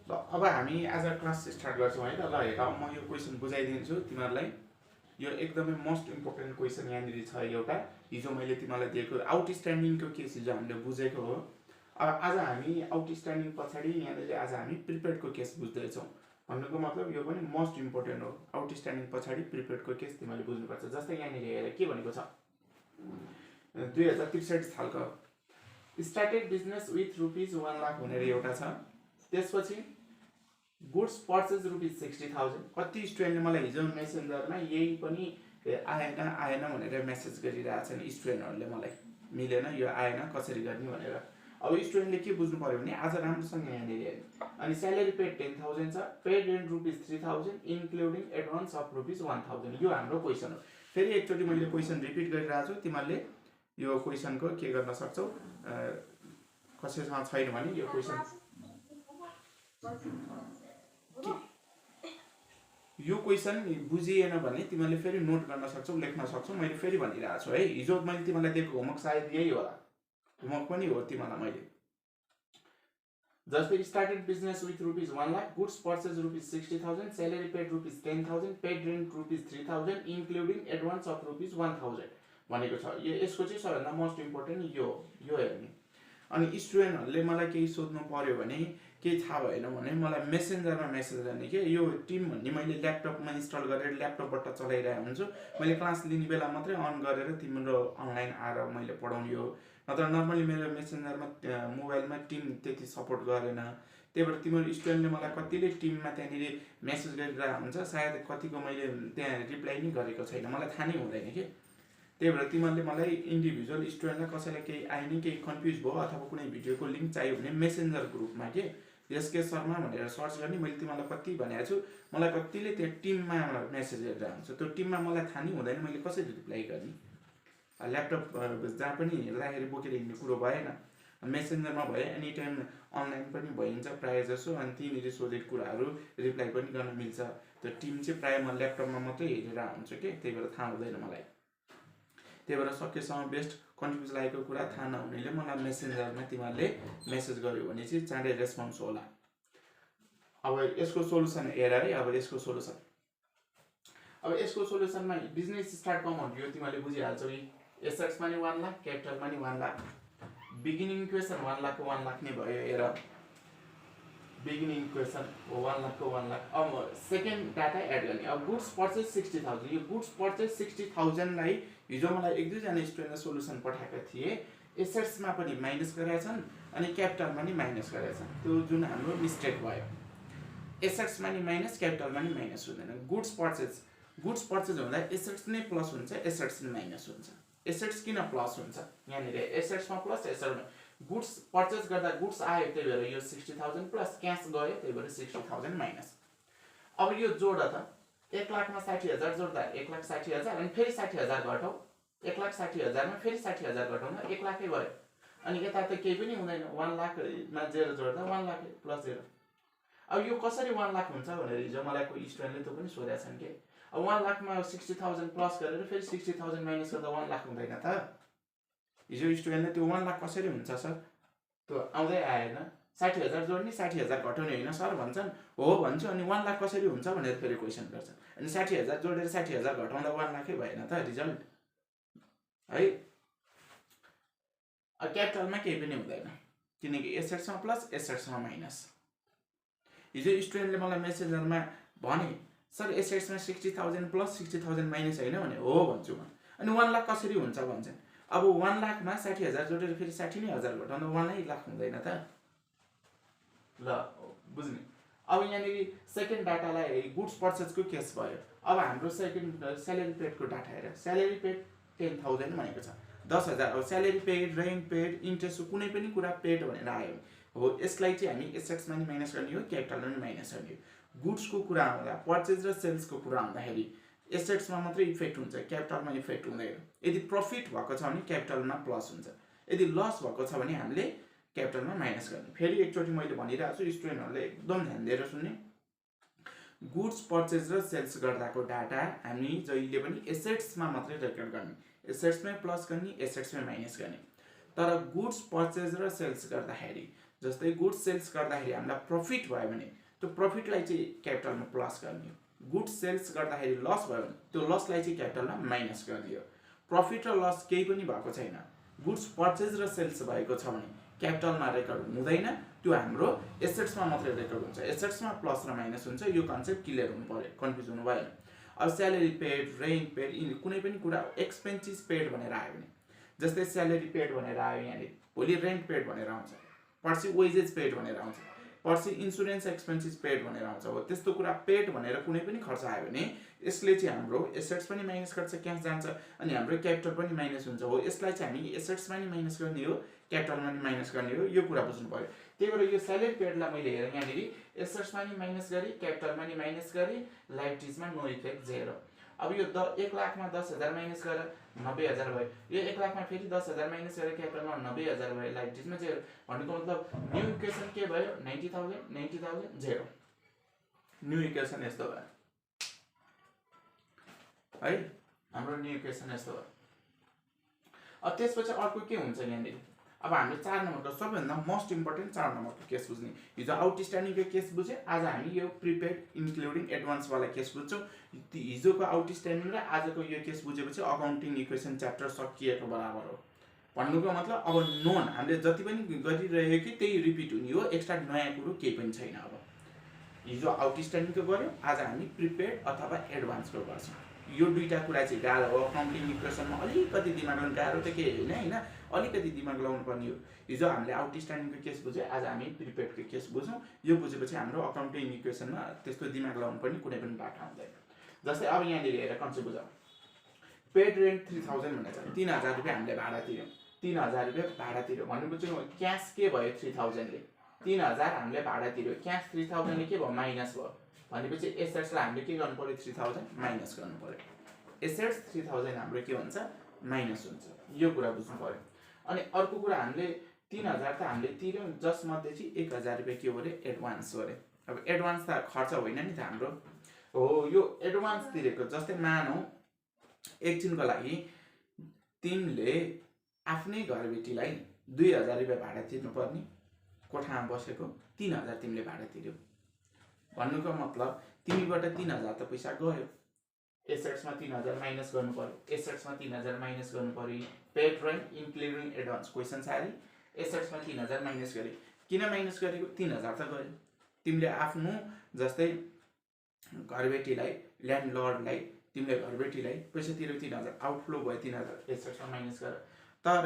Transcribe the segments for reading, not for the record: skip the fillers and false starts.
ल अब हामी आज क्लास स्टार्ट गर्छौँ है त। ल हेर म यो क्वेसन बुझाइदिन्छु तिमीहरूलाई। यो एकदमै मोस्ट इम्पोर्टेन्ट क्वेसन यहाँनिर छ एउटा। हिजो मैले तिमीलाई दिएको आउटस्ट्यान्डिङको केस हिजो हामीले बुझेको हो। अब आज हामी आउटस्ट्यान्डिङ पछाडि यहाँनिर आज हामी प्रिपेडको केस बुझ्दैछौँ। भन्नुको मतलब यो पनि मोस्ट इम्पोर्टेन्ट हो। आउटस्ट्यान्डिङ पछाडि प्रिपेडको केस तिमीले बुझ्नुपर्छ। जस्तै यहाँनिर हेर के भनेको छ, 2063 सालको स्टार्टेड बिजनेस विथ ₹1 लाख भनेर एउटा छ। त्यसपछि गुड्स पर्चेज ₹60,000। कति स्टुडेन्टले मलाई हिजो मेसेन्जरमा यही पनि आएन भनेर मेसेज गरिरहेछन् स्टुडेन्टहरूले, मलाई मिलेन यो आएन कसरी गर्ने भनेर। अब स्टुडेन्टले के बुझ्नु पर्यो भने आज राम्रोसँग यहाँनिर हेर्नु। अनि स्यालेरी पेड 10,000 छ, paid rent ₹3,000 including advance of ₹1,000। यो हाम्रो क्वेसन हो। फेरि एकचोटि मैले क्वेसन रिपिट गरिरहेको छु, तिमीहरूले यो क्वेसनको के गर्न सक्छौ, कसैसँग छैन भने यो क्वेसन बुझिएन भने तिमीहरूले फेरि नोट गर्न सक्छौ, लेख्न सक्छौ। मैले फेरि भनिरहेको छु है, हिजो मैले तिमीलाई दिएको होमवर्क सायद यही होला, होमवर्क पनि हो तिमीलाई मैले। जस्तै started business with ₹1 lakh, goods purchase ₹60,000, salary paid ₹10,000, paid rent ₹3,000 including advance of ₹1,000 भनेको छ। यसको चाहिँ सबैभन्दा मोस्ट इम्पोर्टेन्ट यो हेर्ने। अनि स्टुडेन्टहरूले मलाई केही सोध्नु पर्यो भने, केही थाहा भएन भने मलाई मेसेन्जरमा मेसेज गर्ने के यो टिम भन्ने मैले ल्यापटपमा इन्स्टल गरेर ल्यापटपबाट चलाइरहेको हुन्छु। मैले क्लास लिने बेला मात्रै अन गरेर तिम्रो अनलाइन आएर मैले पढाउने हो। नत्र नर्मली मेरो मेसेन्जरमा मोबाइलमा टिम त्यति सपोर्ट गरेन। त्यही भएर तिम्रो स्टुडेन्टले मलाई कतिले टिममा त्यहाँनिर मेसेज गरिरहेको हुन्छ, सायद कतिको मैले त्यहाँ रिप्लाई नै गरेको छैन, मलाई थाहा नै हुँदैन कि। त्यही भएर तिमीहरूले मलाई इन्डिभिजुअल स्टुडेन्टलाई कसैलाई केही आएन, केही कन्फ्युज भयो अथवा कुनै भिडियोको लिङ्क चाहियो भने मेसेन्जर ग्रुपमा के एसके शर्मा भनेर सर्च गर्ने। मैले तिमीलाई कति भनेको छु, मलाई कतिले त्यो टिममा मेसेज गरेर हुन्छ, त्यो टिममा मलाई थाहा नै हुँदैन मैले कसरी रिप्लाई गर्ने। ल्यापटप जहाँ पनि राखेर बोकेर हिँड्ने कुरो भएन, मेसेन्जरमा भए एनी टाइम अनलाइन पनि भइन्छ प्रायः जसो। अनि तिमीले सोधेको कुराहरू रिप्लाई पनि गर्न मिल्छ। त्यो टिम चाहिँ प्रायः म ल्यापटपमा मात्रै हेरेर हुन्छु कि, त्यही भएर थाहा हुँदैन मलाई। त्यही भएर सकेसम्म बेस्ट कन्फ्युज लागेको कुरा थाहा नहुनेले मलाई मेसेन्जरमा तिमीहरूले मेसेज गर्यो भने चाहिँ चाँडै रेस्पोन्स होला। अब यसको सोल्युसन हेर है। अब यसको सोल्युसनमा बिजनेस स्टार्टको अमाउन्ट यो तिमीहरूले बुझिहाल्छौ। एसेट्समा नि 1 लाख, क्यापिटलमा नि 1 लाख। बिगिनिङ इक्वेसन 1 लाखको 1 लाख नै भयो। हेर बिगिनिङ इक्वेसन 1 लाखको 1 लाख। अब सेकेन्ड डाटा एड गर्ने। अब गुड्स पर्चेज 60,000, यो गुड्स पर्चेज 60,000लाई हिजो मलाई 1-2जना स्टुडेन्टले सोल्युसन पठाएका थिए। एसेट्समा पनि माइनस गरेका छन् अनि क्यापिटलमा नि माइनस गरेका छन्। त्यो जुन हाम्रो मिस्टेक भयो, एसेट्समा नि माइनस, क्यापिटलमा नि माइनस हुँदैन। गुड्स पर्चेज हुँदा एसेट्स नै प्लस हुन्छ, एसेट्स नै माइनस हुन्छ। एसेट्स किन प्लस हुन्छ, यहाँनिर एसेट्समा प्लस, एसेट्समा गुड्स पर्चेज गर्दा गुड्स आयो, त्यही भएर यो 60,000 प्लस, क्यास गयो त्यही भएर 60,000 माइनस। अब यो जोड त 1 लाखमा 60,000 जोड्दा 1,60,000 अनि फेरि 60,000 घटाउ, 1,60,000मा फेरि 60,000 घटाउँदा 1 लाखै भयो। अनि यता त केही पनि हुँदैन, 1 लाखमा 0 जोड्दा 1 लाख प्लस 0। अब यो कसरी 1 लाख हुन्छ भनेर हिजो मलाई कोही स्टुडेन्टले त्यो पनि सोधेका छन् कि। अब 1 लाखमा 60,000 प्लस गरेर फेरि 60,000 माइनस गर्दा 1 लाख हुँदैन त। हिजो स्टुडेन्टले त्यो 1 लाख कसरी हुन्छ सर, त्यो आउँदै आएन। 60,000 जोड्ने 60,000 घटाउने होइन सर भन्छन्। हो भन्छु, अनि 1 लाख कसरी हुन्छ भनेर फेरि क्वेसन गर्छ। अनि 60,000 जोडेर 60,000 घटाउँदा 1 लाखै भएन त रिजल्ट है। क्यापिटलमा केही पनि हुँदैन किनकि एसेट्समा प्लस, एसेट्समा माइनस। हिजो स्टुडेन्टले मलाई मेसेन्जरमा भने सर एसेट्समा 60,000 प्लस 60,000 माइनस होइन भने। हो भन्छु म। अनि 1 लाख कसरी हुन्छ भन्छन्। अब 1 लाखमा 60,000 जोडेर फेरि 60,000 घटाउँदा 1 लाख हुँदैन त। ल बुझ्ने। अब यहाँनिर सेकेन्ड डाटालाई गुड्स पर्चेजको केस भयो। अब हाम्रो सेकेन्ड स्यालेरी पेडको डाटा हेर। स्यालेरी पेड 10,000 भनेको छ, 10,000। अब salary paid, rent paid, interest कुनै पनि कुरा पेड भनेर आयो हो, यसलाई चाहिँ हामी एसेट्समा नि माइनस गर्ने हो, क्यापिटलमा नि माइनस गर्ने हो। गुड्सको कुरा आउँदा, पर्चेज र सेल्सको कुरा आउँदाखेरि एसेट्समा मात्रै इफेक्ट हुन्छ, क्यापिटलमा इफेक्ट हुँदैन। यदि प्रफिट भएको छ भने क्यापिटलमा प्लस हुन्छ, यदि लस भएको छ भने हामीले क्यापिटलमा माइनस गर्ने। फेरि एकचोटि मैले भनिरहेको छु, स्टुडेन्टहरूले एकदम ध्यान दिएर सुन्ने। गुड्स पर्चेज र सेल्स गर्दाको डाटा हामी जहिले पनि एसेट्समा मात्रै रेकर्ड गर्ने, एसेट्समै प्लस गर्ने, एसेट्समै माइनस गर्ने। तर गुड्स पर्चेज र सेल्स गर्दाखेरि जस्तै गुड्स सेल्स गर्दाखेरि हामीलाई प्रफिट भयो भने त्यो प्रफिटलाई चाहिँ क्यापिटलमा प्लस गर्ने हो, गुड्स सेल्स गर्दाखेरि लस भयो भने त्यो लसलाई चाहिँ क्यापिटलमा माइनस गरिदियो। प्रफिट र लस केही पनि भएको छैन, गुड्स पर्चेज र सेल्स भएको छ भने क्यापिटलमा रेकर्ड हुँदैन, त्यो हाम्रो एसेट्समा मात्रै रेकर्ड हुन्छ। एसेट्समा प्लस र माइनस हुन्छ, यो कन्सेप्ट क्लियर हुनु पर्यो, कन्फ्युज हुनु भएन। अब स्यालेरी पेड, रेन्ट पेड, कुनै पनि कुरा एक्सपेन्सेस पेड भनेर आयो भने, जस्तै स्यालेरी पेड भनेर आयो यहाँनिर, भोलि रेन्ट पेड भनेर आउँछ, पर्सि वेजेस पेड भनेर आउँछ, पर्सि इन्सुरेन्स एक्सपेन्सेस पेड भनेर आउँछ। हो त्यस्तो कुरा पेड भनेर कुनै पनि खर्च आयो भने यसले चाहिँ हाम्रो एसेट्स पनि माइनस गर्छ, क्यास जान्छ, अनि हाम्रो क्यापिटल पनि माइनस हुन्छ। हो यसलाई चाहिँ हामी एसेट्समा नि माइनस गर्ने हो, क्यापिटलमा नि माइनस गर्ने हो, यो कुरा बुझ्नु पर्यो। त्यही भएर यो स्यालेरी पेडलाई मैले हेरेँ यहाँनिर एसेट्समा नि माइनस गरेँ, क्यापिटलमा नि माइनस गरेँ, लाइबिलिटिजमा नो इफेक्ट 0। अब यो 1 लाखमा 10,000 माइनस गरेर 90,000 भयो, यो 1 लाखमा फेरि 10,000 माइनस गरेर क्यापिटलमा 90,000 भयो, लाइबिलिटिजमा 0। भनेको मतलब न्यू इक्वेसन के भयो, 90,000 90,000 0। न्यू इक्वेसन यस्तो भयो है, हाम्रो न्यू इक्वेसन यस्तो भयो। अब त्यसपछि अर्को के हुन्छ यहाँनिर, अब हामीले 4 नम्बरको सबैभन्दा मोस्ट इम्पोर्टेन्ट 4 नम्बरको केस बुझ्ने। हिजो आउटस्ट्यान्डिङको केस बुझ्यो, आज हामी यो प्रिपेड इन्क्लुडिङ एडभान्सवाला केस बुझ्छौँ। हिजोको आउटस्ट्यान्डिङ र आजको यो केस बुझेपछि अकाउन्टिङ इक्वेसन च्याप्टर सकिएको बराबर हो। भन्नुको मतलब अब नोन हामीले जति पनि गरिरहेको कि त्यही रिपिट हुने हो, एक्स्ट्रा नयाँ कुरो केही पनि छैन। अब हिजो आउटस्ट्यान्डिङको गऱ्यौँ, आज हामी प्रिपेड अथवा एडभान्सको गर्छौँ। यो दुईटा कुरा चाहिँ गाह्रो हो, अकाउन्टिङ इक्वेसनमा अलिकति दिमाग लगाउनु, गाह्रो त केही होइन, अलिकति दिमाग लगाउनु पर्ने हो। हिजो हामीले आउटस्ट्यान्डिङको केस बुझ्यौँ, आज हामी प्रिपेडको केस बुझौँ। यो बुझेपछि हाम्रो अकाउन्टिङ इक्वेसनमा त्यस्तो दिमाग लगाउनु पर्ने कुनै पनि बाटो आउँदैन। जस्तै अब यहाँनिर हेरेर कन्सेप्ट बुझौँ, पेड रेन्ट 3,000 भनेको छ, 3,000 रुपियाँ हामीले भाडा तिर्यौँ, 3,000 रुपियाँ भाडा तिर्यौँ भनेको चाहिँ क्यास के भयो 3,000ले, 3,000 हामीले भाडा तिर्यौँ, क्यास 3,000ले के भयो माइनस भयो। भनेपछि एसेट्सलाई हामीले के गर्नु पर्यो, 3,000 माइनस गर्नु पर्यो। एसेट्स 3,000 हाम्रो के हुन्छ, माइनस हुन्छ, यो कुरा बुझ्नु पर्यो। अनि अर्को कुरा हामीले 3,000 त हामीले तिर्यौँ, जसमध्ये चाहिँ 1,000 रुपियाँ के हो अरे एडभान्स हो अरे। अब एडभान्स त खर्च होइन नि त हाम्रो, हो यो एडभान्स तिरेको। जस्तै मानौ एकछिनको लागि तिमीले आफ्नै घरबेटीलाई 2,000 रुपियाँ भाडा तिर्नुपर्ने, कोठामा बसेको 3,000 तिमीले भाडा तिर्यौ। भन्नुको मतलब तिमीबाट 3,000 त पैसा गयो, एसेट्समा 3,000 माइनस गर्नु पर्यो, एसेट्समा 3,000 माइनस गर्नु पर्यो। Paid rent including advance question छ अरे, एसेट्समा 3,000 माइनस गरे, किन माइनस गरेको, 3,000 त गयो। तिमीले आफ्नो जस्तै घरबेटीलाई, ल्यान्डलर्डलाई, तिमीले घरबेटीलाई पैसा तिर्यौ 3,000, आउटफ्लो भयो 3,000, एसेट्समा माइनस गर। तर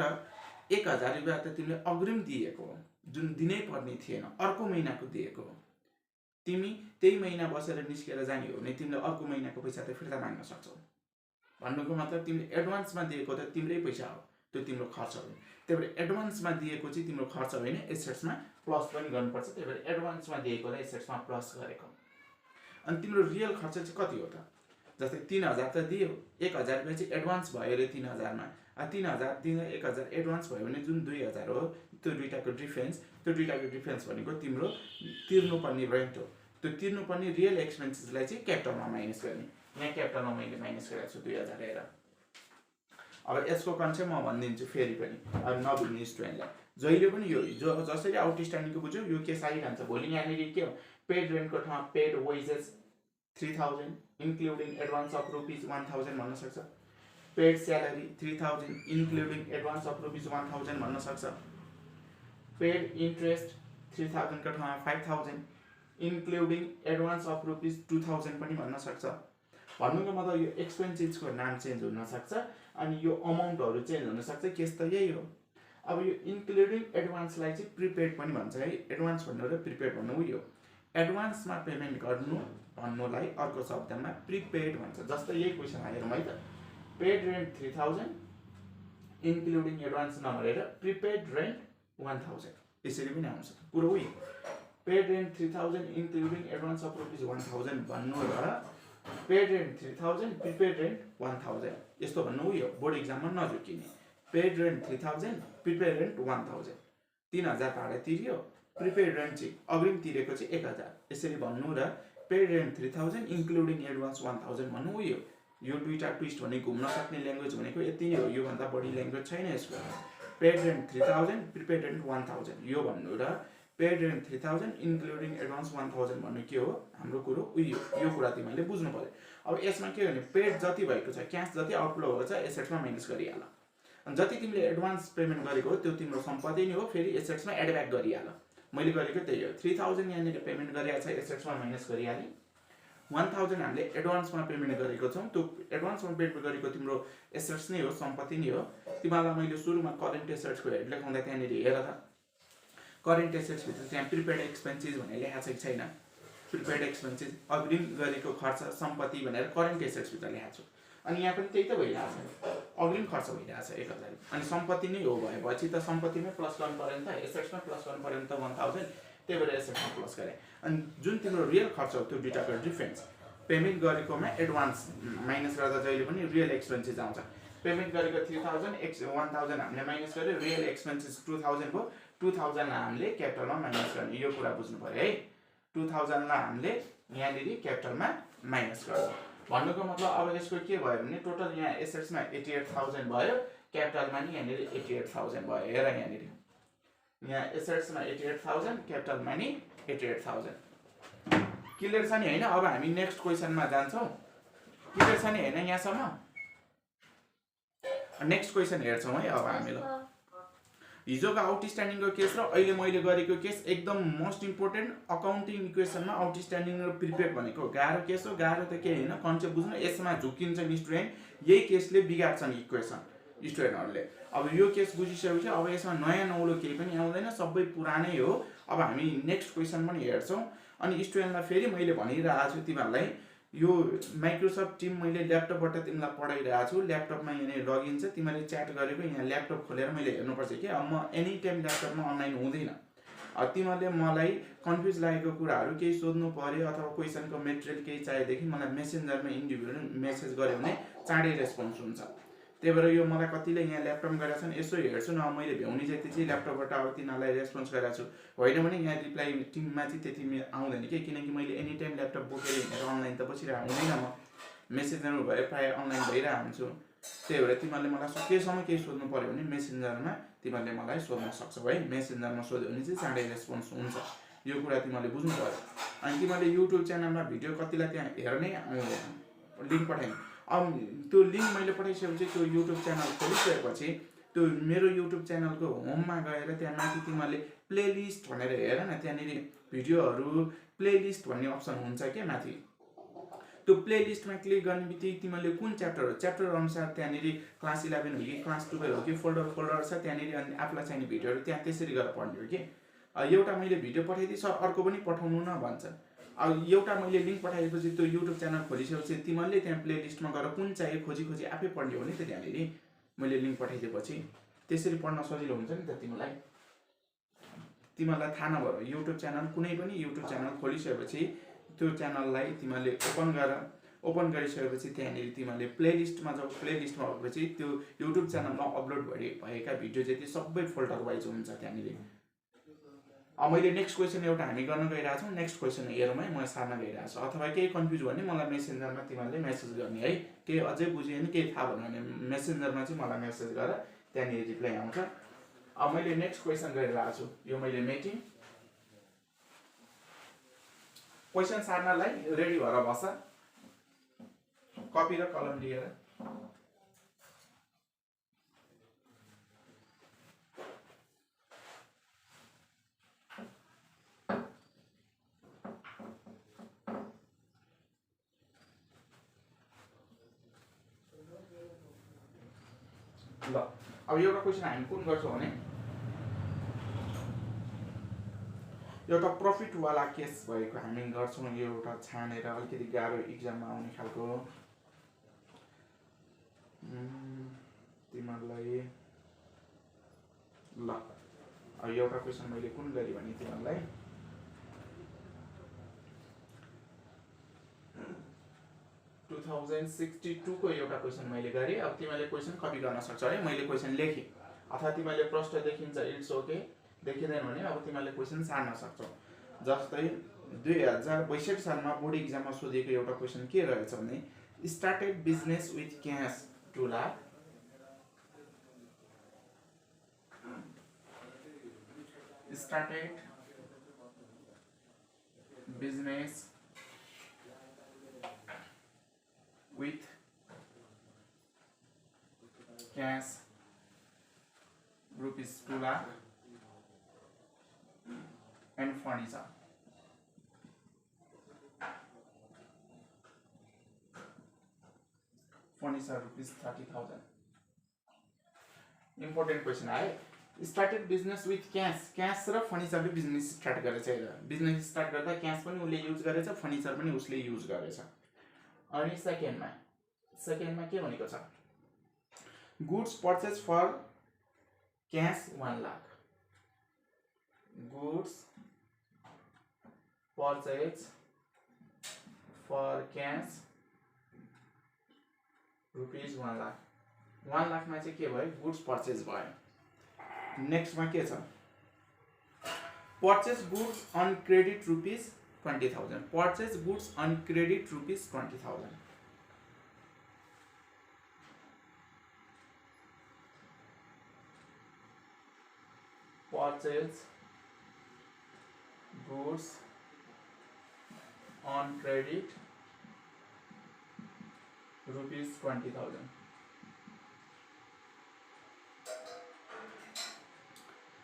1,000 रुपियाँ त तिमीले अग्रिम दिएको हो, जुन दिनै पर्ने थिएन, अर्को महिनाको दिएको हो। तिमी त्यही महिना बसेर निस्केर जाने हो भने तिमीले अर्को महिनाको पैसा त फिर्ता माग्न सक्छौ। भन्नुको मतलब तिमीले एडभान्समा दिएको त तिम्रै पैसा हो, त्यो तिम्रो खर्च हो। त्यही भएर एडभान्समा दिएको चाहिँ तिम्रो खर्च होइन, एसेट्समा प्लस पनि गर्नुपर्छ। त्यही भएर एडभान्समा दिएकोलाई एसेट्समा प्लस गरेको। अनि तिम्रो रियल खर्च चाहिँ कति हो त, जस्तै 3,000 त दियो, 1,000 रुपियाँ चाहिँ एडभान्स भयो अरे 3,000मा, 3,000 दिँदा 1,000 एडभान्स भयो भने जुन 2,000 हो, त्यो दुईटाको डिफरेन्स भनेको तिम्रो तिर्नुपर्ने रेन्ट हो। त्यो तिर्नुपर्ने रियल एक्सपेन्सेसलाई चाहिँ क्यापिटलमा माइनस गर्ने। यहाँ क्यापिटलमा मैले माइनस गरेको छु 2,000 हेर। अब यसको कन्सेप्ट म भनिदिन्छु फेरि पनि, अब नबुझ्ने स्टुडेन्टलाई जहिले पनि यो जसरी आउटस्ट्यान्डिङको बुझ्यो यो केस आइरहन्छ। भोलि यहाँनिर के हो, पेड रेन्टको ठाउँमा paid wages 3,000 including advance of ₹1,000 भन्न सक्छ, paid salary 3,000 including advance of ₹1,000 भन्न सक्छ, पेड इन्ट्रेस्ट 3,000 को ठाउँमा 5,000 इन्क्लुडिङ एडभान्स अफ ₹2,000 पनि भन्न सक्छ। भन्नुको मतलब यो एक्सपेन्सेसको नाम चेन्ज हुन सक्छ, अनि यो अमाउन्टहरू चेन्ज हुन सक्छ, केस त यही हो। अब यो इन्क्लुडिङ एडभान्सलाई चाहिँ प्रिपेड पनि भन्छ है, एडभान्स भन्नु र प्रिपेड भन्नु यो एडभान्समा पेमेन्ट गर्नु भन्नुलाई अर्को शब्दमा प्रिपेड भन्छ। जस्तै यही क्वेसन हेरौँ है त, पेड रेन्ट 3,000 इन्क्लुडिङ एडभान्स नभरेर प्रिपेड रेन्ट 1,000 यसरी पनि आउँछ कुरो उही। Paid rent 3,000 including advance of ₹1,000 भन्नु र पेड रेन्ट 3,000 प्रिपेड रेन्ट 1,000 यस्तो भन्नु उही हो, बोर्ड एक्जाममा नझुकिने। पेड रेन्ट 3,000 प्रिपेड रेन्ट 1,000, 3,000 भाडा तिर्यो, प्रिपेड रेन्ट चाहिँ अग्रिम तिरेको चाहिँ 1,000 यसरी भन्नु र पेड रेन्ट 3,000 इन्क्लुडिङ एडभान्स 1,000 भन्नु उही हो। यो दुईटा ट्विस्ट भने घुम्न सक्ने ल्याङ्ग्वेज भनेको यति नै हो, योभन्दा बढी ल्याङ्ग्वेज छैन यसको। पेड रेन्ट 3,000 प्रिपेड रेन्ट 1,000 यो भन्नु र पेड रेन्ट 3000 इन्क्लुडिङ एडभान्स 1000 भन्ने के हो हाम्रो कुरो यो कुरा तिमीले बुझ्नु पर्यो। अब यसमा के हो भने पेड जति भएको छ क्यास जति आउटफ्लो भएको छ एसेट्समा माइनस गरिहाल। अनि जति तिमीले एडभान्स पेमेन्ट गरेको हो त्यो तिम्रो सम्पत्ति नै हो, फेरि एसेट्समा एड ब्याक गरिहाल। मैले गरेको त्यही हो, 3000 यहाँनिर पेमेन्ट गरिएको छ एसेट्समा माइनस गरिहालेँ, 1000 हामीले एडभान्समा पेमेन्ट गरेको छौँ, त्यो एडभान्समा पेमेन्ट गरेको तिम्रो एसेट्स नै हो, सम्पत्ति नै हो। तिमीलाई मैले सुरुमा करेन्ट एसेट्सको हेड लेखाउँदा त्यहाँनिर हेर त, करेन्ट एसेट्स भित्र त्यहाँ प्रिपेड एक्सपेन्सेस भनेर लेखाएको छ कि छैन, प्रिपेड एक्सपेन्सेस अग्रिम गरेको खर्च सम्पत्ति भनेर करेन्ट एसेट्स भित्र लेखाएको छु। अनि यहाँ पनि त्यही त भइरहेछ, अग्रिम खर्च भइरहेछ 1000, अनि सम्पत्ति नै हो भएपछि त सम्पत्तिमै प्लस गर्नु पर्यो नि त, एसेट्समा प्लस गर्नु पर्यो नि त 1000, त्यही भएर एसेट्समा प्लस गरे। अनि जुन तिम्रो रियल खर्च हो त्यो दुईटाको डिफरेन्स, पेमेन्ट गरेकोमा एडभान्स माइनस गर्दा जहिले पनि रियल एक्सपेन्सेस आउँछ। पेमेन्ट गरेको 3000 1000 हामीले माइनस गर्यो, रियल एक्सपेन्सेस 2000 भयो, 2000 लाई हामीले क्यापिटलमा माइनस गर्ने, यो कुरा बुझ्नु पर्यो है। 2000 लाई हामीले यहाँनिर क्यापिटलमा माइनस गर्छौँ भन्नुको मतलब अब यसको के भयो भने टोटल यहाँ एसेट्समा 88000 भयो, क्यापिटलमा नि यहाँनिर 88000 भयो। हेर यहाँनिर यहाँ एसेट्समा 88000, क्यापिटलमा नि 88000। क्लियर छ नि हैन? अब हामी नेक्स्ट क्वेसनमा जान्छौँ। क्लियर छ नि हैन यहाँसम्म? नेक्स्ट क्वेसन हेर्छौँ है अब हामीले। हिजोको आउटस्ट्यान्डिङको केस र अहिले मैले गरेको केस एकदम मोस्ट इम्पोर्टेन्ट। अकाउन्टिङ इक्वेसनमा आउटस्ट्यान्डिङ र प्रिपेड भनेको गाह्रो केस हो। गाह्रो त के होइन, कन्सेप्ट बुझ्नु, यसमा झुकिन्छन् स्टुडेन्ट, यही केसले बिगार्छन् इक्वेसन स्टुडेन्टहरूले। अब यो केस बुझिसकेपछि अब यसमा नयाँ नौलो केही पनि आउँदैन, सबै पुरानै हो। अब हामी नेक्स्ट क्वेसन पनि हेर्छौँ। अनि स्टुडेन्टलाई फेरि मैले भनिरहेको छु तिमीहरूलाई, यो माइक्रोसफ्ट टिम मैले ल्यापटपबाट तिमीलाई पढाइरहेको छु। ल्यापटपमा यहाँनिर लगइन छ, तिमीले च्याट गरेको यहाँ ल्यापटप खोलेर मैले हेर्नुपर्छ कि। अब म एनी टाइम ल्यापटपमा अनलाइन हुँदैन। तिमीहरूले मलाई कन्फ्युज लागेको कुराहरू केही सोध्नु पर्यो अथवा क्वेसनको मेटेरियल केही चाहिएदेखि मलाई मेसेन्जरमा इन्डिभिजुअल मेसेज गर्यो भने चाँडै रेस्पोन्स हुन्छ। त्यही भएर यो मलाई कतिले यहाँ ल्यापटप गरेका छन् यसो हेर्छु न, मैले भ्याउने जति चाहिँ ल्यापटपबाट अब तिनीहरूलाई रेस्पोन्स गरेको छु। होइन भने यहाँ रिप्लाई टिममा चाहिँ त्यति आउँदैन कि, किनकि मैले एनी टाइम ल्यापटप बोकेर हिँडेर अनलाइन त बसिरहेको हुँदैन, म मेसेन्जरमा भए प्रायः अनलाइन भइरहेको हुन्छु। त्यही भएर तिमीहरूले मलाई केसम्म केही सोध्नु पऱ्यो भने मेसेन्जरमा तिमीहरूले मलाई सोध्न सक्छौ है। मेसेन्जरमा सोध्यो भने चाहिँ चाँडै रेस्पोन्स हुन्छ, यो कुरा तिमीहरूले बुझ्नु पऱ्यो। अनि तिमीहरूले युट्युब च्यानलमा भिडियो कतिलाई त्यहाँ हेर्नै आउँदैन, लिङ्क पठाएँ। अब त्यो लिङ्क मैले पठाइसकेपछि त्यो युट्युब च्यानल खोलिसकेपछि त्यो मेरो युट्युब च्यानलको होममा गएर त्यहाँ माथि तिमीहरूले प्लेलिस्ट भनेर हेर न, त्यहाँनिर भिडियोहरू प्लेलिस्ट भन्ने अप्सन हुन्छ क्या माथि। त्यो प्लेलिस्टमा क्लिक गर्ने बित्तिकै तिमीहरूले कुन च्याप्टर हो, च्याप्टर अनुसार त्यहाँनिर क्लास 11 हो कि क्लास 12 हो कि फोल्डर छ त्यहाँनिर, अनि आफूलाई चाहिने भिडियोहरू त्यहाँ त्यसरी गरेर पढ्ने हो कि। एउटा मैले भिडियो पठाइदिएँ सर अर्को पनि पठाउनु न भन्छ। अब एउटा मैले लिङ्क पठाएपछि त्यो युट्युब च्यानल खोलिसकेपछि तिमीहरूले त्यहाँ प्लेलिस्टमा गएर कुन चाहियो खोजी खोजी आफै पढ्ने हो नि त। त्यहाँनिर मैले लिङ्क पठाइदिएपछि त्यसरी पढ्न सजिलो हुन्छ नि त तिमीलाई। तिमीहरूलाई थाहा नभएर युट्युब च्यानल कुनै पनि युट्युब च्यानल खोलिसकेपछि त्यो च्यानललाई तिमीहरूले ओपन गरिसकेपछि त्यहाँनिर तिमीहरूले प्लेलिस्टमा जब प्लेलिस्टमा भएपछि त्यो युट्युब च्यानलमा अपलोड भएका भिडियो जति सबै फोल्डर वाइज हुन्छ त्यहाँनिर। अब मैले नेक्स्ट क्वेसन एउटा हामी गर्न गइरहेको छौँ, नेक्स्ट क्वेसन हेरौँ है, म सार्न गइरहेको छु। अथवा केही कन्फ्युज भने मलाई मेसेन्जरमा तिमीहरूले मेसेज गर्ने है, केही अझै बुझ्यो भने केही थाहा भन्यो भने मेसेन्जरमा चाहिँ मलाई मेसेज गर, त्यहाँनिर रिप्लाई आउँछ। अब मैले नेक्स्ट क्वेसन गरिरहेको छु, यो मैले मेटेँ। क्वेसन सार्नलाई रेडी भएर बस, कपी र कलम लिएर। ल अब एउटा क्वेसन हामी कुन गर्छौँ भने एउटा प्रफिटवाला केस भएको हामी गर्छौँ। यो एउटा छानेर अलिकति गाह्रो इक्जाममा आउने खालको तिमीहरूलाई। ल अब एउटा क्वेसन मैले कुन गरेँ भने तिमीहरूलाई 2062 को एउटा क्वेसन मैले गरेँ। अब तिमीले क्वेसन कपी गर्न सक्छौ है, मैले क्वेसन लेखेँ अथवा तिमीले प्रश्न देखिन्छ इट्स ओके, देखिँदैन भने अब तिमीले क्वेसन सार्न सक्छौ। जस्तै 2062 सालमा बोर्ड इक्जाममा सोधिएको एउटा क्वेसन के रहेछ भने started business with cash 2 lakh, started business with cash rupees 2 lakh and furniture rupees 30,000. Important question आए. Started business with cash. Cash र फर्निचरले बिजनेस स्टार्ट गरेछ. बिजनेस स्टार्ट गर्दा क्याश पनि उसले युज गरेछ, फर्निचर पनि उसले युज गरेछ. अनि सेकेन्डमा के भनेको छ? Goods purchase for cash 1 lakh. Goods purchase for cash rupees 1 lakh. 1 लाखमा चाहिँ के भयो? गुड्स पर्चेज भयो. नेक्स्टमा के छ? Purchase goods on credit rupees 20,000. Purchase goods on credit rupees 20,000. Purchase goods on credit rupees 20,000.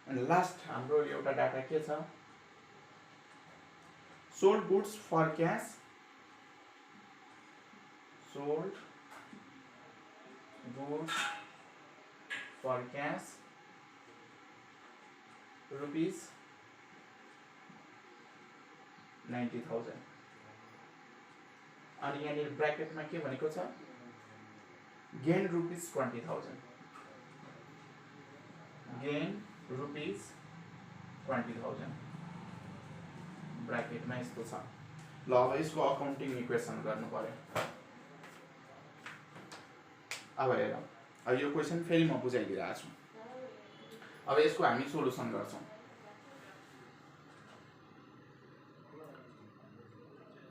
And last हाम्रो एउटा डाटा के छ? Sold goods for cash. Sold goods for cash rupees 90,000. अनि यहाँ ब्रैकेटमा के भनेको छ? Gain rupees 20,000. गेन रुपीज 20,000 ब्रैकेटमा यस्तो छ. ल अब यसको अकाउन्टिङ इक्वेसन गर्नु पर्यो. अब हेर, अब यो क्वेसन फेरि म बुझाइदिरहेको छु. अब यसको हामी सोलुसन गर्छौं.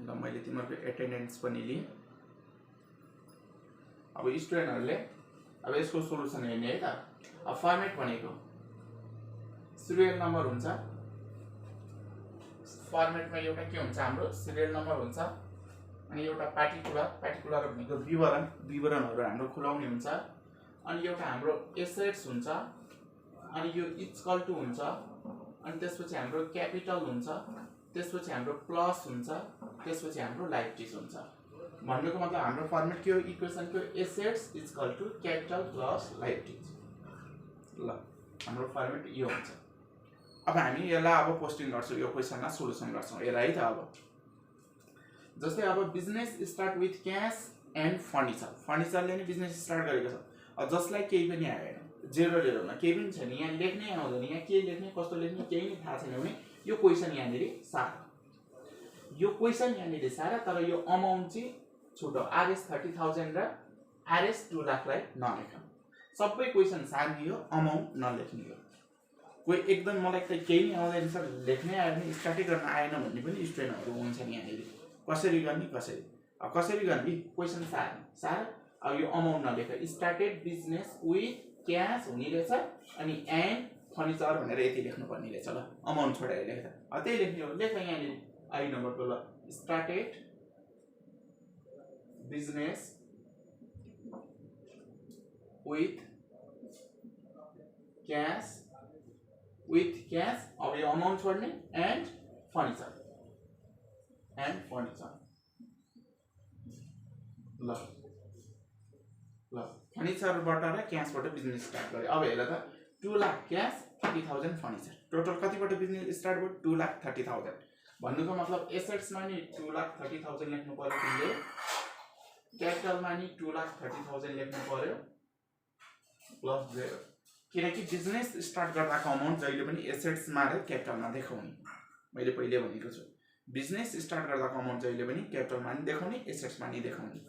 ल मैले तिमीहरुको एटेन्डेन्स पनि लिएँ. अब स्टुडेन्टहरुले अब यसको सोलुसन हेर्ने है त. अब फर्मेट भनेको सिरियल नम्बर हुन्छ. फर्मेटमा एउटा के हुन्छ? हाम्रो सिरियल नम्बर हुन्छ. अनि एउटा पार्टिकुलर भनेको विवरणहरु हाम्रो खुलाउने हुन्छ. अनि एउटा हाम्रो एसेट्स हुन्छ. अनि यो इक्वल टु हुन्छ. अनि त्यसपछि हाम्रो क्यापिटल हुन्छ. त्यसपछि हाम्रो प्लस हुन्छ. त्यसपछि हाम्रो लायबिलिटीज हुन्छ. भन्नुको मतलब हाम्रो फर्मेट के हो? इक्वेसनको assets equal to capital plus liabilities. ल हाम्रो फर्मेट यो हुन्छ. अब हामी यसलाई अब पोस्टिङ गर्छौं. यो क्वेसनलाई सोलुसन गर्छौं. यसलाई है त. अब जस्तै अब business start with cash and furniture. फर्निचरले नि बिजनेस स्टार्ट गरेको छ. अब जसलाई केही पनि आएन, जेरो लेभलमा केही पनि छैन, यहाँ लेख्नै आउँदैन, यहाँ के लेख्ने कस्तो लेख्ने केही नै थाहा छैन भने यो क्वेसन यहाँनिर सारा. यो क्वेसन यहाँनिर सारा. तर यो अमाउन्ट चाहिँ छुटो. आरएस 30,000 र आरएस 2 लाखलाई नलेख्नु. सबै क्वेसन सार्ने हो, अमाउन्ट नलेख्ने हो. कोही एकदम मलाई त केही नै आउँदैन सर, लेख्नै आयो भने स्टार्टै गर्न आएन भन्ने पनि स्टुडेन्टहरु हुन्छन् यहाँनिर. कसरी गर्ने? अब कसरी गर्ने? क्वेसन सार. अब यो अमाउन्ट नलेख. स्टार्टेड बिजनेस विथ क्याश हुने रहेछ. अनि एन्ड फर्निचर भनेर यति लेख्नु पर्ने रहेछ. ल अमाउन्ट छोडेर लेख. अब त्यही लेख्ने हो. लेख यहाँनिर आई नम्बरको. ल स्टार्टेड बिजनेस विथ क्याश. अब यो अमाउन्ट छोड्ने एन्ड फर्निचर. ल फर्निचरबाट र क्याशबाट बिजनेस स्टार्ट गरे. अब हेर त 2 लाख क्याश 30,000 फर्निचर. टोटल कतिबाट बिजनेस स्टार्ट भयो? 2,30,000. भन्नुको मतलब एसेट्समा नि 2,30,000 लेख्नु पर्यो तिमीले. क्यापिटलमा नि 2,30,000 लेख्नु पर्यो प्लस 0. किनकि बिजनेस स्टार्ट गर्दाको अमाउन्ट जहिले पनि एसेट्समा र क्यापिटलमा देखाउने. मैले पहिले भनेको छु. बिजनेस स्टार्ट गर्दाको अमाउन्ट जहिले पनि क्यापिटलमा नि देखाउने, एसेट्समा नि देखाउने.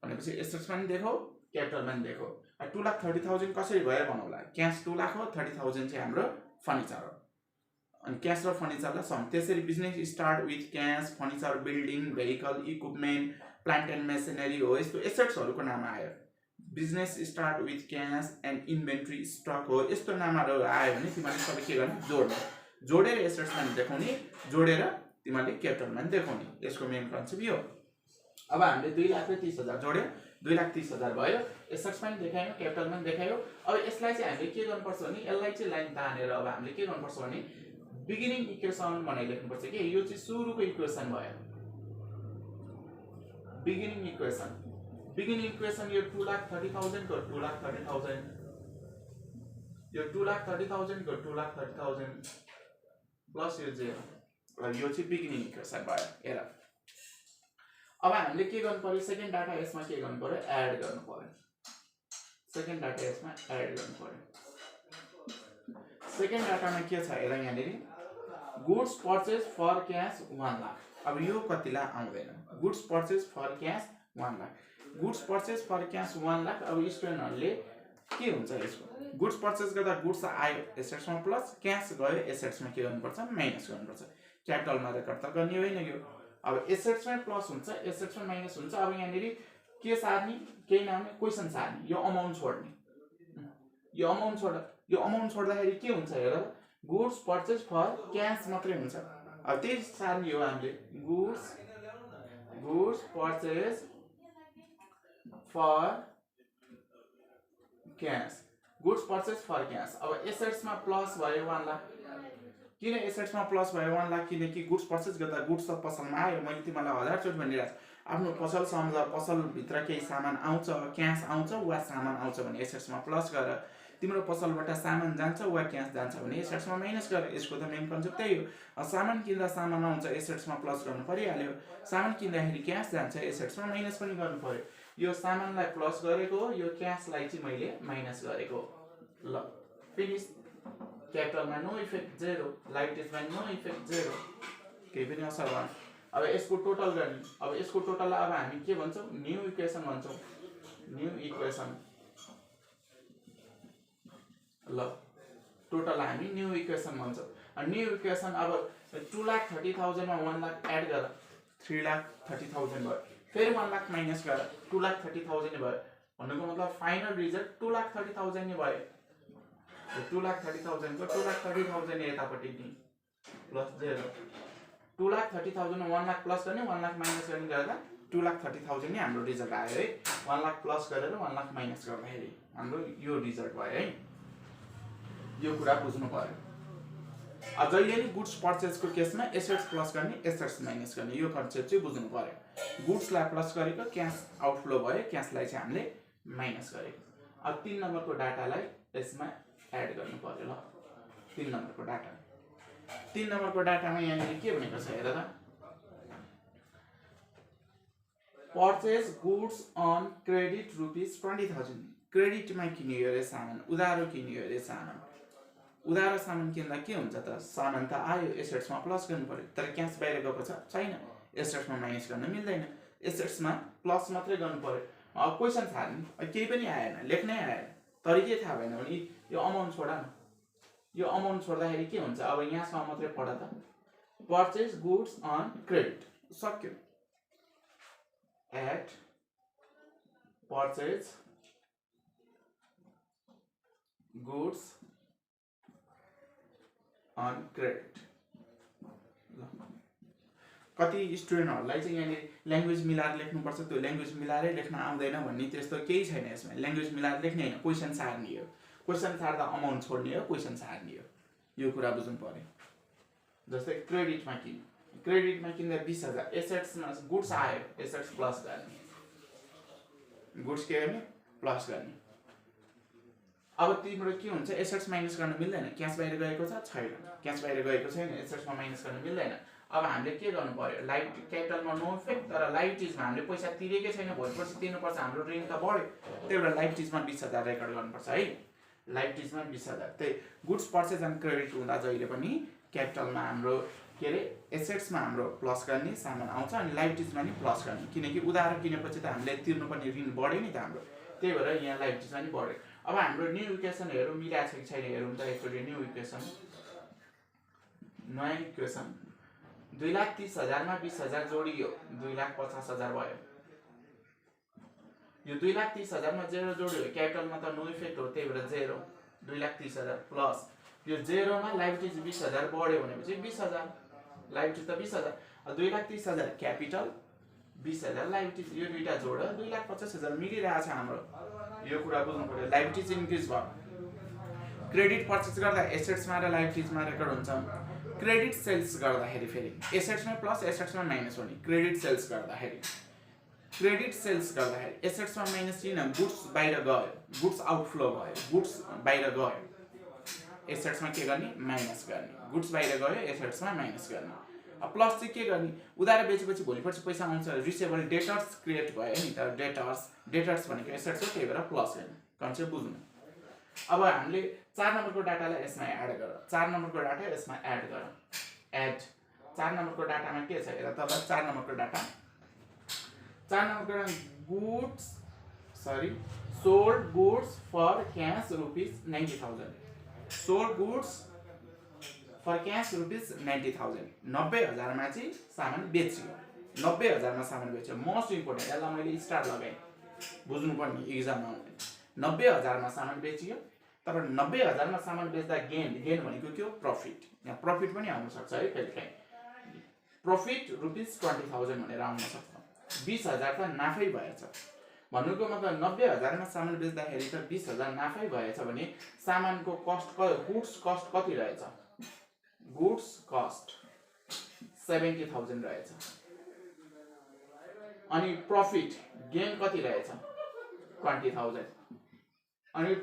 भनेपछि एसेट्समा नि देखाऊ, क्यापिटलमा नि देखाऊ. 2,30,000 कसरी भयो भनौला. क्याश 2 लाख हो, 30,000 चाहिँ हाम्रो फर्निचर हो. अनि क्याश र फर्निचरलाई सम. त्यसरी business start with cash, furniture, building, vehicle, equipment, plant and machinery हो. यस्तो एसेट्सहरुको नाम आयो. Business start with cash and inventory stock हो. यस्तो नामहरु आयो भने तिमीले सबै के गर्ने? जोड्ने. जोडेर एसेट्समा नि देखाउने, जोडेर तिमीले क्यापिटलमा नि देखाउने यसको मेन कन्सेप्ट यो अब हामीले 2,30,000 जोड्यो 2,30,000 भयो एसेट्समा नि देखायो क्यापिटलमा नि देखायो अब यसलाई चाहिँ हामीले के गर्नुपर्छ भने यसलाई चाहिँ लाइन तानेर अब हामीले के गर्नुपर्छ भने बिगिनिङ इक्वेसन भनेर लेख्नुपर्छ के यो चाहिँ सुरुको इक्वेसन भयो बिगिनिङ इक्वेसन यो 2,30,000 को 2,30,000 यो 2,30,000 को 2,30,000 प्लस यो 0 यो चाहिँ बिगिनिङ इक्वेसन भयो हेर अब हामीले के गर्नु पर्यो सेकेन्ड डाटा यसमा के गर्नु पर्यो एड गर्नु पर्यो सेकेन्ड डाटा यसमा एड गर्नु पर्यो सेकेन्ड डाटामा के छ हेर यहाँनेरि goods purchase for cash 1 lakh अब यो कतिलाई आउँदैन goods purchase for cash 1 lakh goods purchase for cash 1 lakh अब स्टुडेन्टहरुले के हुन्छ यसको गुड्स परचेज गर्दा गुड्स आयो एसेट्समा प्लस क्याश गयो एसेट्समा के गर्नुपर्छ माइनस गर्नुपर्छ क्यापिटलमा रेकर्ड त गर्ने होइन यो अब एसेट्समा प्लस हुन्छ एसेट्समा माइनस हुन्छ अब यहाँनेरि के सार्ने केही नआउने क्वेसन सार्ने यो अमाउन्ट छोड्ने यो अमाउन्ट छोड्दाखेरि के हुन्छ हेर गुड्स परचेज फर क्याश मात्रै हुन्छ अब त्यही सार्ने हो हामीले goods purchase for cash goods purchase for cash अब एसेट्समा प्लस भयो 1 लाख किन एसेट्समा प्लस भयो 1 लाख किनकि गुड्स परचेज गर्दा गुड्स त पसलमा आयो मैले तिमीलाई 1000 चोट भनिरहेको आफ्नो पसल सम्झ पसल भित्र केही सामान आउँछ क्याश आउँछ वा सामान आउँछ भने एसेट्समा प्लस गर तिम्रो पसलबाट सामान जान्छ वा क्याश जान्छ भने एसेट्समा माइनस गर यसको त मेन कन्सेप्ट त्यही हो सामान किन्दा सामान आउँछ एसेट्समा प्लस गर्नु परिहाल्यो सामान किन्दाखेरि क्याश जान्छ एसेट्समा माइनस पनि गर्नु पर्यो यो सामानलाई प्लस गरेको यो क्याशलाई चाहिँ मैले माइनस गरेको ल फिनिश क्यापिटलमा नो इफेक्ट 0 लाइबिलिटिजमा नो इफेक्ट 0 केही पनि असर भएन अब यसको टोटल गर्ने अब यसको टोटल अब हामी के भन्छौं न्यू इक्वेसन भन्छौं न्यू इक्वेसन ल टोटल हामी न्यू इक्वेसन भन्छौं अनि न्यू इक्वेसन अब 2,30,000 मा 1 लाख एड गर 3,30,000 भयो फेरि 1 लाख माइनस गर 2,30,000 भयो भन्नुको मतलब फाइनल रिजल्ट 2,30,000 नै भयो 2,30,000 को 2,30,000 यतापट्टि नि प्लस 0 2,30,000 मा 1 लाख प्लस गर्ने 1 लाख माइनस गर्ने गर्दा 2,30,000 नै हाम्रो रिजल्ट आयो है 1 लाख प्लस गरेर 1 लाख माइनस गर्दाखेरि हाम्रो यो रिजल्ट भयो है यो कुरा बुझ्नु पर्यो जहिले नि गुड्स परचेज को केसमा एसेट्स प्लस गर्ने एसेट्स माइनस गर्ने यो कन्सेप्ट चाहिँ बुझ्नु पर्यो गुड्सलाई प्लस गरेको क्याश आउटफ्लो भयो क्याशलाई चाहिँ हामीले माइनस गरेको अब 3 नम्बरको डाटालाई यसमा एड गर्नु पर्यो ल 3 नम्बरको डाटामा यहाँ के भनेको छ हेर त परचेज गुड्स अन क्रेडिट ₹20,000 क्रेडिटमा किनियो रे सामान उधारो किनियो रे सामान उधारो सामान किन्दा के हुन्छ त सामान त आयो एसेट्समा प्लस गर्नु पर्यो तर क्याश बाहिर गएको छैन एसेट्समा माइनस गर्न मिल्दैन एसेट्समा प्लस मात्रै गर्नु पर्यो अब क्वेशन थाल्ने केही पनि आएन लेख्नै आएन तर के थाहा भएन भने यो अमाउन्ट छोडा न यो अमाउन्ट छोड्दाखेरि के हुन्छ अब यहाँसम्म मात्रै पढ त परचेज गुड्स अन क्रेडिट सक्यो eight purchase goods on credit कति स्टुडेन्टहरुलाई चाहिँ यहाँ ल्याङ्ग्वेज मिलाएर लेख्नुपर्छ त्यो ल्याङ्ग्वेज मिलाएरै लेख्न आउँदैन भन्ने त्यस्तो केही छैन यसमा ल्याङ्ग्वेज मिलाएर लेख्ने हैन क्वेशन सार्ने हो क्वेशन सार्दा अमाउन्ट छोड्ने हो क्वेशन सार्ने हो यो कुरा बुझ्नु पर्यो जस्तै क्रेडिटमा किन्दा 20,000 एसेट्समा गुड्स आयो एसेट्स प्लस गर्ने गुड्स के गर्ने प्लस गर्ने अब तिम्रो के हुन्छ एसेट्स माइनस गर्न मिल्दैन क्याश बाहिर गएको छैन क्याश बाहिर गएको छैन एसेट्समा माइनस गर्न मिल्दैन अब हामीले के गर्नु पर्यो लाइट क्यापिटलमा नो इफेक्ट तर लाइबिलिटिजमा हामीले पैसा तिरेकै छैन भोलिपर्सि तिर्नुपर्छ हाम्रो ऋण त बढ्यो त्यही भएर लाइबिलिटिजमा 20,000 रेकर्ड गर्नुपर्छ है लाइबिलिटिजमा 20,000 त्यही गुड्स परचेज एन्ड क्रेडिट हुँदा जहिले पनि क्यापिटलमा हाम्रो के रे एसेट्समा हाम्रो प्लस गर्ने सामान आउँछ अनि लाइबिलिटिजमा नि प्लस गर्ने किनकि उधारो किनेपछि त हामीले तिर्नुपर्ने ऋण बढ्यो नि त हाम्रो त्यही भएर यहाँ लाइबिलिटिजमा नि बढ्यो अब हाम्रो न्यू इक्वेसनहरु मिलाएको छ कि छैन हेरौँ त एकचोटी न्यू इक्वेसन नयाँ इक्वेसन 2,30,000 मा 20,000 जोडियो 2,50,000 भयो यो 2,30,000 मा 0 जोडियो क्यापिटलमा त नो इफेक्ट हो त्यही भएर 0 2,30,000 प्लस यो 0 मा लाइबिलिटिज 20,000 बढ्यो भनेपछि 20,000 लाइबिलिटिज त 20,000 2,30,000 क्यापिटल 20,000 लाइबिलिटिज यो दुईटा जोड 2,50,000 मिलिरहेछ हाम्रो यो कुरा बुझ्नु पर्यो लाइबिलिटिज इन्क्रिज भयो क्रेडिट पर्चेस गर्दा एसेट्समा र लाइबिलिटिजमा रेकर्ड हुन्छ क्रेडिट सेल्स गर्दाखेरि फेरि एसेट्समा प्लस एसेट्समा माइनस हुने क्रेडिट सेल्स गर्दाखेरि एसेट्समा माइनस किन गुड्स बाहिर गयो गुड्स आउटफ्लो भयो गुड्स बाहिर गयो एसेट्समा के गर्ने माइनस गर्ने गुड्स बाहिर गयो एसेट्समा माइनस गर्ने अब प्लस चाहिँ के गर्ने उधार बेचेपछि भोलिपर्सि पैसा आउँछ रिसेबल डेटर्स क्रिएट भयो नि त डेटर्स भनेको एसेट्स हो त्यही भएर प्लस गर्ने कन्सेप्ट बुझ्नु अब हामीले 4 नम्बरको डाटालाई यसमा एड गर 4 नम्बरको डाटा यसमा एड गर एड 4 नम्बरको डाटामा के छ हेर तल 4 नम्बरको डाटा 4 नम्बरको goods sold goods for cash rupees 90,000 sold goods for cash rupees 90,000 90,000 मा चाहिँ सामान बेचियो 90,000 मा सामान बेच्यो मोस्ट इम्पोर्टेन्ट यसलाई मैले स्टार लगाएँ बुझ्नु पर्ने एक्जाममा आउने 90,000 मा सामान बेचियो तर 90,000 मा सामान बेच्दा गेन भनेको के हो प्रॉफिट यहाँ प्रॉफिट पनि आउन सक्छ है कहिलेकाहीँ प्रॉफिट रुपीज 20,000 भनेर आउन सक्छ 20,000 त नाफै भएछ भन्नुको मतलब 90,000 मा सामान बेच्दाखेरि त 20,000 नाफै भएछ भने सामानको कस्ट गुड्स कस्ट कति रहेछ गुड्स कस्ट 70,000 रहेछ अनि प्रॉफिट गेन कति रहेछ 20,000 अनि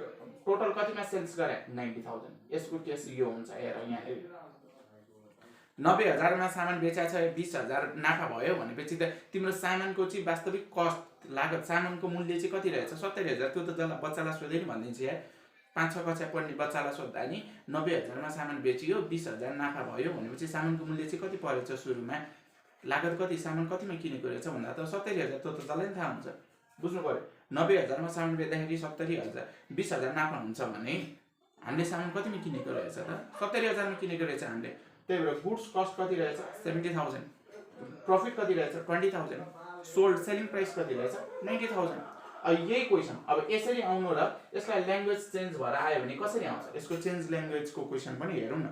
टोटल कतिमा सेल्स गरे 90,000 यसको केस यो हुन्छ हेर यहाँ 90,000 मा सामान बेचेछ 20,000 नाफा भयो भनेपछि त तिम्रो सामानको चाहिँ वास्तविक कस्ट लागत सामानको मूल्य चाहिँ कति रहेछ 70,000 त्यो त बच्चालाई सोधे नि भनिदिन्छु यार 5-6 कक्षा पढ्ने बच्चालाई सोध्दा नि 90,000 मा सामान बेचियो 20,000 नाफा भयो भनेपछि सामानको मूल्य चाहिँ कति परेछ सुरुमा लागत कति सामान कतिमा किनेको रहेछ भन्दा त 70,000 त्यो त जसलाई थाहा हुन्छ बुझ्नु पर्यो 90,000 मा सामान बेच्दाखेरि 70,000 20,000 नाफा हुन्छ भने हामीले सामान कतिमा किनेको रहेछ त 70,000 मा किनेको रहेछ हामीले त्यही भएर गुड्स कस्ट कति रहेछ 70,000 प्रॉफिट कति रहेछ 20,000 सोल्ड सेलिङ प्राइस कति रहेछ 90,000 अब यही क्वेशन अब यसरी आउनु र यसलाई ल्याङ्ग्वेज चेन्ज भएर आयो भने कसरी आउँछ यसको चेन्ज ल्याङ्ग्वेजको क्वेशन पनि हेरौँ न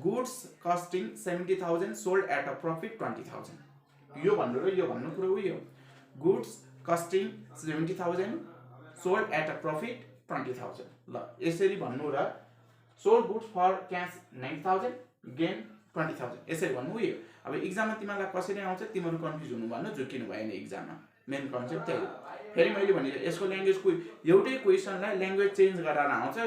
goods costing 70,000 sold at a profit 20,000 यो भन्नु र यो भन्नु कुरो उयो goods costing 70,000 sold at a profit 20,000 ल यसरी भन्नु र sold goods for cash 90,000 gain 20,000 यसरी भन्नु उयो अब एक्जाममा तिमीलाई कसरी आउँछ तिमीहरु कन्फ्युज हुनु भन्न झुकिनु भएन एक्जाममा मेन कन्सेप्ट त्यही हो फेरि मैले भने यसको ल्याङ्ग्वेजको एउटै क्वेशनलाई ल्याङ्ग्वेज चेन्ज गरेर आउँछ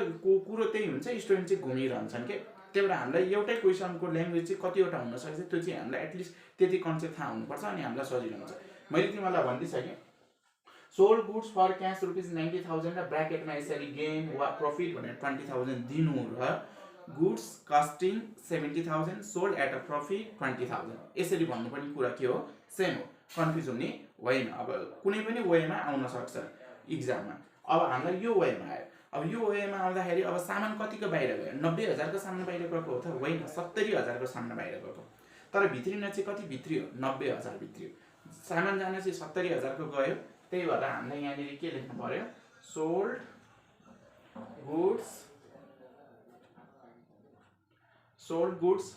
कुरो त्यही हुन्छ स्टुडेन्ट चाहिँ घुमिरहन्छन् के त्यही भएर हामीलाई एउटै क्वेशनको ल्याङ्ग्वेज चाहिँ कतिवटा हुन सक्छ त्यो चाहिँ हामीलाई एटलिस्ट त्यति कन्सेप्ट थाहा हुनुपर्छ अनि हामीलाई सजिलो हुन्छ मैले तिमीलाई भन्दिसकेँ sold goods for cash rupees 90,000 र ब्र्याकेटमा यसरी गेन वा प्रॉफिट भनेर 20,000 दिनु र goods costing 70,000 sold at a profit 20,000 यसरी भन्नुपर्ने कुरा के हो सेम हो कन्फ्युज हुने होइन अब कुनै पनि वेमा आउन सक्छ एक्जाममा अब हामीलाई यो वेमा आयो अब यो वेमा आउँदाखेरि अब सामान कतिको बाहिर गयो 90,000 को सामान बाहिर गएको हो त होइन 70,000 को सामान बाहिर गएको तर भित्रिन चाहिँ कति भित्रियो 90,000 भित्रियो सामान जान चाहिँ 70,000 को गयो त्यही भएर हामीले यहाँनिर के लेख्नु पर्यो सोल्ड गुड्स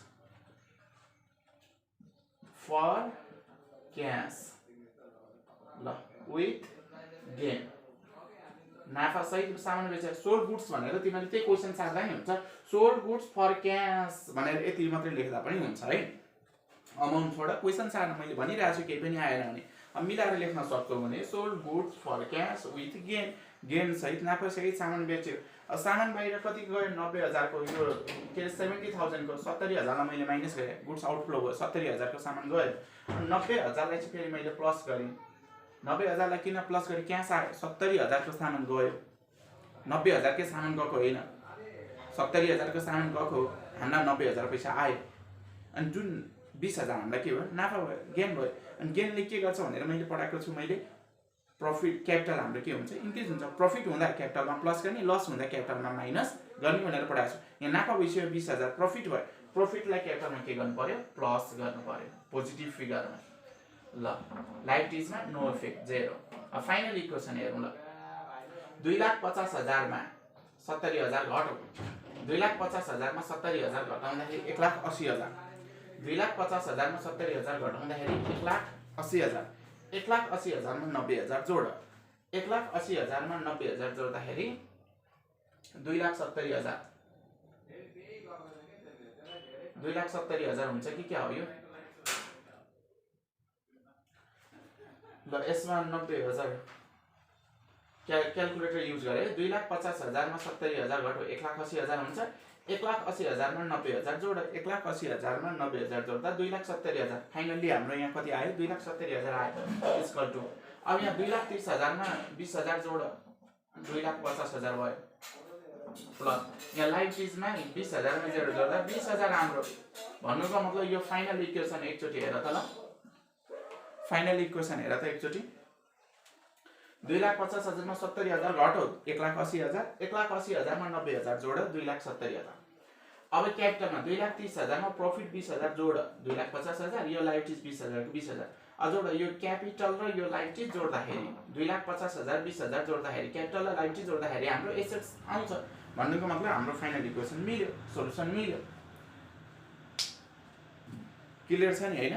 फर क्याश ल विथ गेन नाफा सहित सामान बेचेर सोल्ड गुड्स भनेर तिमीले त्यही क्वेशन सार्दा नि हुन्छ सोल्ड गुड्स फर क्याश भनेर यति मात्रै लेख्दा पनि हुन्छ है अमाउन्ट छोड क्वेशन सार्न मैले भनिरहेको छु केही पनि आएन भने अब मिलाएर लेख्न सक्छौ भने sold goods for cash with gain सहित नाफा सहित सामान बेच्यो अब सामान बाहिर कति गयो 90,000 को यो के 70,000 को 70,000 लाई मैले माइनस गरेँ गुड्स आउटफ्लो भयो 70,000 को सामान गयो 90,000 लाई चाहिँ फेरि मैले प्लस गरेँ 90,000 लाई किन प्लस गरेँ क्याश आयो 70,000 को सामान गयो 90,000 के सामान गएको होइन 70,000 को सामान गएको हामीलाई 90,000 पैसा आयो अनि जुन 20,000 हामीलाई के भयो नाफा भयो गेन भयो अनि गेनले के गर्छ भनेर मैले पढाएको छु मैले प्रॉफिट क्यापिटल हाम्रो के हुन्छ इन्क्रिज हुन्छ प्रॉफिट हुँदा क्यापिटलमा प्लस गर्ने लस हुँदा क्यापिटलमा माइनस गर्ने भनेर पढाएको छु यहाँ नाफा भइसक्यो 20,000 प्रॉफिट भयो प्रॉफिटलाई क्यापिटलमा के गर्नु पर्यो प्लस गर्नु पर्यो पोजिटिभ फिगरमा ल लाइबिलिटिजमा नो इफेक्ट जेरो अब फाइनल इक्वेसन हेरौँ ल 2,50,000 मा 70,000 घटाउ 2,50,000 मा 70,000 घटाउँदाखेरि 1,80,000 2,50,000 मा 70,000 घटाउँदाखेरि 1,80,000, 1,80,000 मा 90,000 जोड, 1,80,000 मा 90,000 जोड्दाखेरि 2,70,000, 2,70,000 हुन्छ कि क्या हो यो? ल यसमा 90,000 क्यालकुलेटर युज गरे 2,50,000 मा 70,000 घटाउ 1,80,000 हुन्छ, 1,80,000 मा 90,000 जोड, 1,80,000 मा 90,000 जोड्दा 2,70,000। फाइनली हाम्रो यहाँ कति आयो? 2,70,000 आयो इक्वल टु। अब यहाँ 2,30,000 मा 20,000 जोड 2,50,000 भयो प्लस यहाँ लाइफ चिजमा 20,000 मा जोड्दा 20,000 हाम्रो। भन्नुको मतलब यो फाइनल इक्वेसन एकचोटि हेर त ल, फाइनल इक्वेसन हेर त एकचोटि। 2,50,000 मा 70,000 घटाउ 1,80,000, 1,80,000 मा 90,000 जोड 2,70,000। अब क्यापिटलमा 2,30,000 मा प्रॉफिट 20,000 जोड 2,50,000, यो लाइफ चिज 20,000 को 20,000 जोड, यो क्यापिटल र यो लाइफ चिज जोड्दाखेरि 2,50,000 20,000 जोड्दाखेरि क्यापिटल र लाइफ चिज जोड्दाखेरि हाम्रो एसेट्स आउँछ। भन्नुको मतलब हाम्रो फाइनल इक्वेसन मिल्यो, सोलुसन मिल्यो। क्लियर छ नि हैन?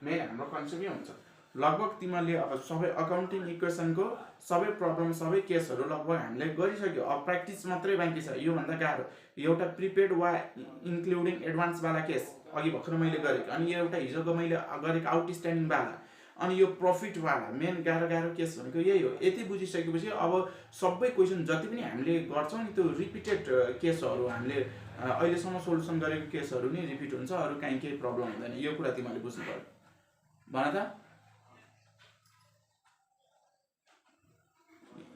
मेन हाम्रो कन्सेप्ट यो हुन्छ। लगभग तिमीले अब सबै अकाउन्टिङ इक्वेसनको सबै प्रब्लम सबै केसहरू लगभग हामीले गरिसक्यो। अब प्र्याक्टिस मात्रै बाँकी छ। यो भन्दा गाह्रो एउटा प्रिपेड वा इन्क्लुडिङ एडभान्स वाला केस अघि भर्खर मैले गरेको, अनि यो एउटा हिजोको मैले गरेको आउटस्ट्यान्डिङ वाला, अनि यो प्रॉफिट वाला। मेन गाह्रो केस भनेको यही हो। यति बुझिसकेपछि अब सबै क्वेसन जति पनि हामीले गर्छौं नि त्यो रिपिटेड केसहरू हामीले अहिलेसम्म सोलुसन गरेको केसहरू नै रिपिट हुन्छ, अरु कहीँ केही प्रब्लम हुँदैन। यो कुरा तिमीले बुझ्नु पर्यो। भन त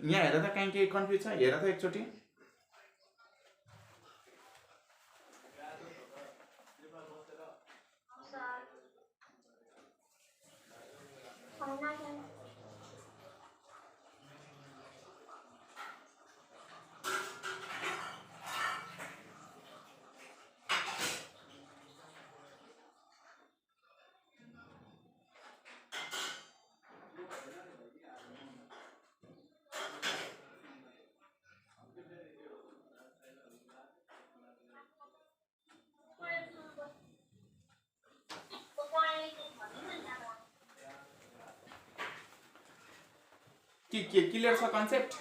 यहाँ हेर त कहीँ केही कन्फ्युज छ? हेर त एकचोटि। के क्लियर छ कन्सेप्ट?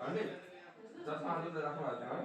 अनि जसमा आजले राख्नु भएको